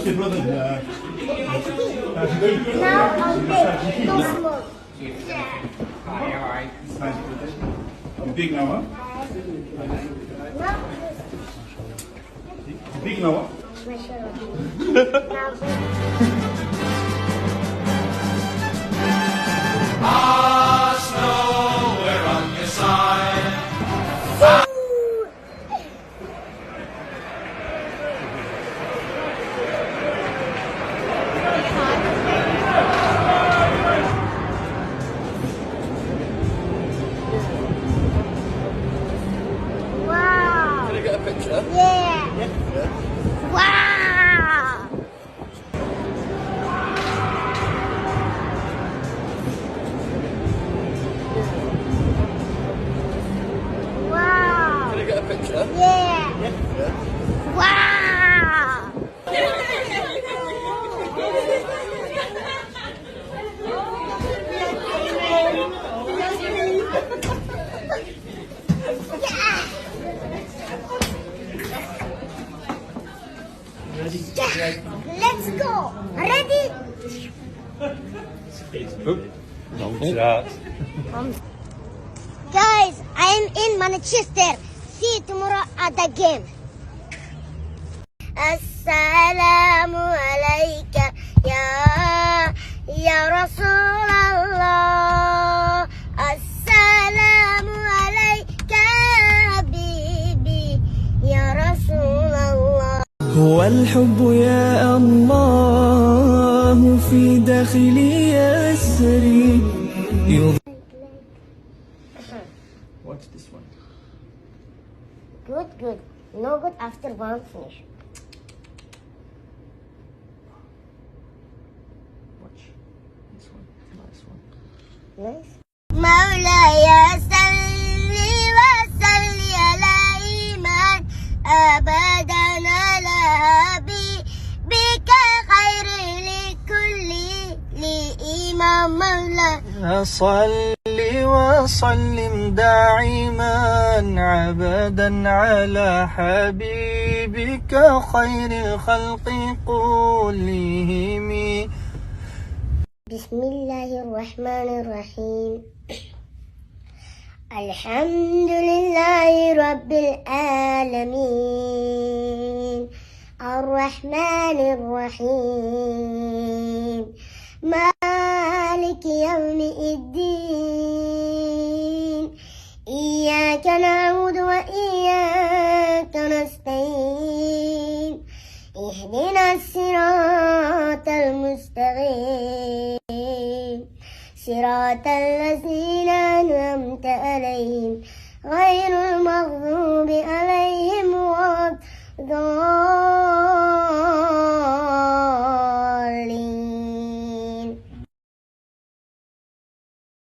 Big now, huh? Big now, huh? Us know we're on your side. Wow. Can I get a picture? Yeah. Yeah. Wow. Wow. Can I get a picture? Yeah. Yeah. Wow. Let's go. Ready? Guys, I'm in Manchester. See you tomorrow at the game. السلام عليك يا رسول الله. السلام عليك يا حبيبي يا رسول الله. هو الحب يا الله في داخلي يسري. What's this one? Good, good. No good after one finish. Watch. This one. Nice one. Nice. مولاي صل وسلم على إيمان أبدا على حبيبك خير لكل لإمام مولاي. صل وسلم دائما عبدا على حبيبك خير الخلق كلهم. بسم الله الرحمن الرحيم. الحمد لله رب العالمين الرحمن الرحيم مالك يوم الدين إياك نعبد وإياك نستعين اهدنا الصراط المستقيم صراط الذين أنعمت عليهم غير المغضوب عليهم